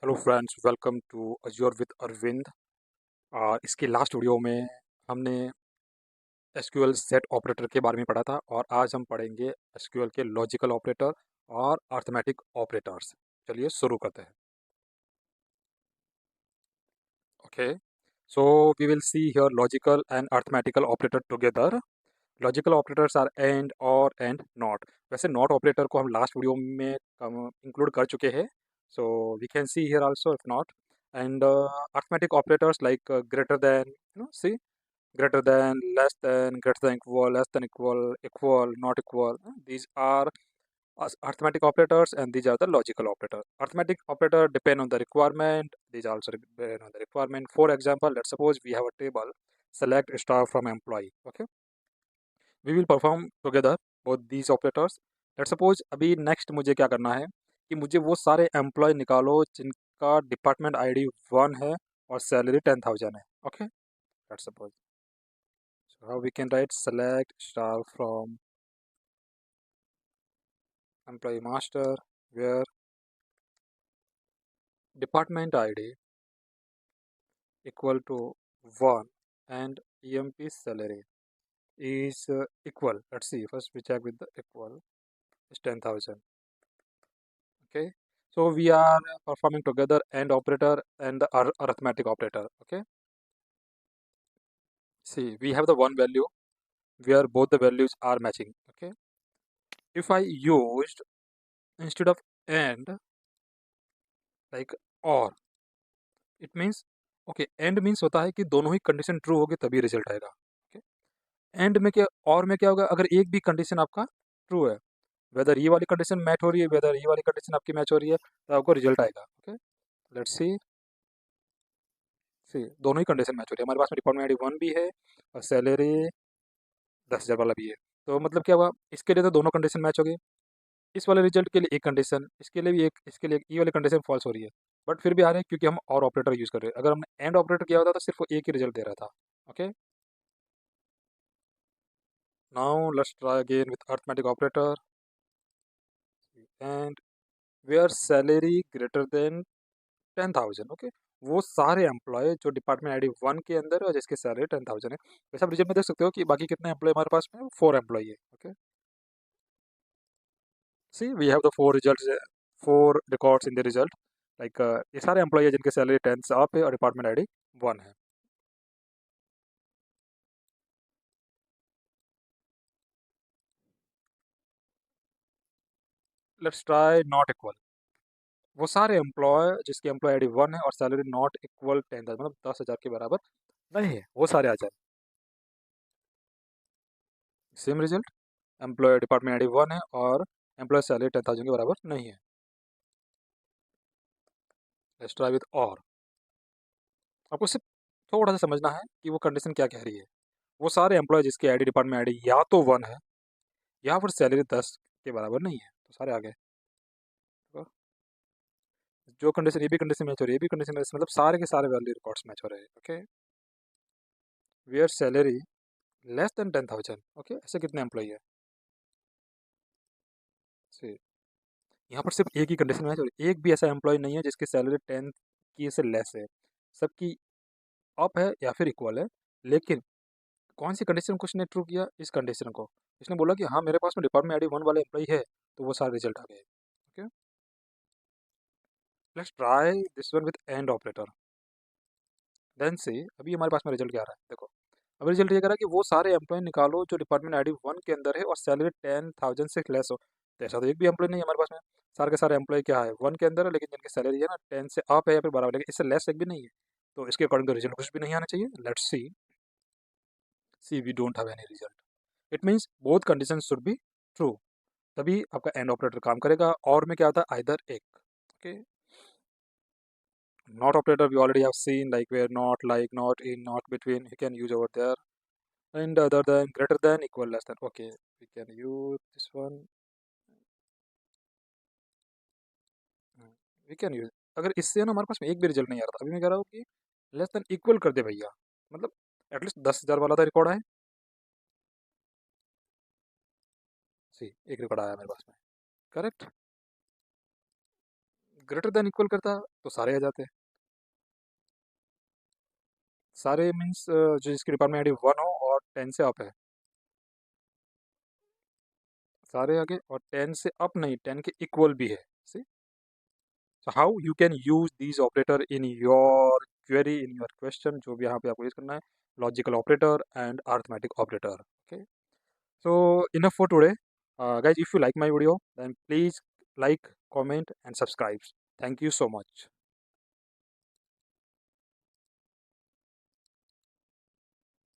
Hello friends, welcome to Azure with Arvind. इसके last video में हमने एसक्यूएल सेट ऑपरेटर के बारे में पढ़ा था और आज हम पढ़ेंगे एसक्यूएल के लॉजिकल ऑपरेटर और अर्थमेटिक ऑपरेटर्स। चलिए शुरू करते हैं। Okay, so we will see here logical and arithmetical operator together. Logical operators are and और एंड नॉट। वैसे नॉट ऑपरेटर को हम लास्ट वीडियो में इंक्लूड कर चुके हैं, so we can see here also if not. And arithmetic operators like greater than, see, greater than, less than, greater than equal, less than equal, equal, not equal. These are arithmetic operators and these are the logical operator. Arithmetic operator depend on the requirement. These also depend on the requirement. For example, let's suppose we have a table, select star from employee. Okay, we will perform together both these operators. Let's suppose अभी next मुझे क्या करना है कि मुझे वो सारे employ निकालो जिनका डिपार्टमेंट आईडी 1 है और सैलरी 10,000 है. Okay, let's suppose. So how we can write select star from employee master where department ID equal to 1 and EMP salary is equal. Let's see, first we check with the equal is 10,000. Okay, so we are performing together AND operator and the arithmetic operator. Okay, see, we have the one value where both the values are matching. Okay, if I used instead of AND like OR, it means, okay, and means होता है कि दोनों ही condition true होगी तभी result आएगा. Okay, and में क्या और में क्या होगा, अगर एक भी कंडीशन आपका ट्रू है, वेदर ये वाली कंडीशन मैच हो रही है, वेदर ये वाली कंडीशन आपकी मैच हो रही है, तो आपको रिजल्ट आएगा. ओके, लेट्स सी, सी दोनों ही कंडीशन मैच हो रही है. हमारे पास में डिपार्टमेंट आईडी 1 भी है और सैलरी 10,000 वाला भी है. तो मतलब क्या हुआ, इसके लिए तो दोनों कंडीशन मैच हो गई. इस वाले रिजल्ट के लिए एक कंडीशन, इसके लिए भी एक, इसके लिए ये वाली कंडीशन फॉल्स हो रही है, बट फिर भी आ रहे हैं क्योंकि हम और ऑपरेटर यूज कर रहे हैं. अगर हमने एंड ऑपरेटर किया होता तो सिर्फ वो एक ही रिजल्ट दे रहा था. Okay, now let's try again with arithmetic operator and where salary greater than 10,000. Okay, वो सारे एम्प्लॉय जो डिपार्टमेंट आईडी 1 के अंदर है और जिसकी सैलरी 10,000 है. वैसे आप रिजल्ट में देख सकते हो कि बाकी कितने एम्प्लॉय हमारे पास में 4 एम्प्लॉय है. Okay, see we have the 4 results, 4 records in the result. Like ये सारे एम्प्लॉय है जिनके सैलरी 10 से अप है और डिपार्टमेंट आईडी 1 है. Let's try not equal. वो सारे एम्प्लॉय जिसकी एम्प्लॉय आईडी 1 है और सैलरी नॉट इक्वल 10,000, मतलब 10,000 के बराबर नहीं है, वो सारे आ जाए. Same result, employee department ID 1 है और एम्प्लॉय सैलरी 10,000 के बराबर नहीं है. लेट्स ट्राई विद और. आपको सिर्फ थोड़ा सा समझना है कि वो कंडीशन क्या कह रही है. वो सारे एम्प्लॉय जिसकी आईडी डिपार्टमेंट आईडी या तो 1 है या फिर सैलरी 10 के बराबर नहीं है, तो सारे आ गए. तो जो कंडीशन, ये भी कंडीशन मैच हो रही है, ये भी कंडीशन मैच, मतलब सारे के सारे वैल्यू रिकॉर्ड्स मैच हो रहे हैं. Okay, where salary less than 10,000. Okay, ऐसे कितने एम्प्लॉय है. See, यहाँ पर सिर्फ एक ही कंडीशन मैच हो रही है, एक भी ऐसा एम्प्लॉय नहीं है जिसकी सैलरी 10 की से लेस है. सबकी अप है या फिर इक्वल है. लेकिन कौन सी कंडीशन को उसने ट्रू किया, इस कंडीशन को. इसने बोला कि हाँ मेरे पास में डिपार्टमेंट आईडी 1 वाले एम्प्लॉय है, तो वो सारे रिजल्ट आ गए. Okay, let's try this one with and operator. Then से अभी हमारे पास में रिजल्ट क्या आ रहा है, देखो. अब रिजल्ट ये कह रहा है कि वो सारे एम्प्लॉय निकालो जो डिपार्टमेंट आईडी 1 के अंदर है और सैलरी 10,000 से लेस हो. तो ऐसा तो एक भी एम्प्लॉय नहीं है हमारे पास में. सारे के सारे एम्प्लॉय क्या है, 1 के अंदर है, लेकिन जिनकी सैलरी है ना 10 से अप है या फिर बराबर, लेकिन इससे लेस एक भी नहीं है. तो इसके अकॉर्डिंग तो रिजल्ट कुछ भी नहीं आना चाहिए. Let's see, see we don't have any result. It means both condition should be true, तभी आपका एंड ऑपरेटर काम करेगा. और में क्या होता है, आइदर एक. Okay, not operator we already have seen, like where not, like, not in, not between, you can use over there. And other than, greater than, equal, less than. Okay, we can use this one. We can use, अगर इससे ना हमारे पास में एक भी result नहीं आ रहा था, अभी मैं कह रहा हूँ कि लेस देन इक्वल कर दे भैया, मतलब एटलीस्ट 10,000 वाला तो रिकॉर्ड है. सी, एक रिकॉर्ड आया मेरे पास में. करेक्ट, ग्रेटर देन इक्वल करता तो सारे आ जाते। सारे मीन्स जो जिसकी डिपार्टमेंट आईडी 1 हो और 10 से अप है, सारे आगे, और 10 से अप नहीं, 10 के इक्वल भी है। सी, so how you can use these operator in your query, in your question, जो भी यहाँ पे आपको यूज करना है, logical operator and arithmetic operator. Okay, so enough for today. Guys, if you like my video, then please like, comment and subscribe. Thank you so much.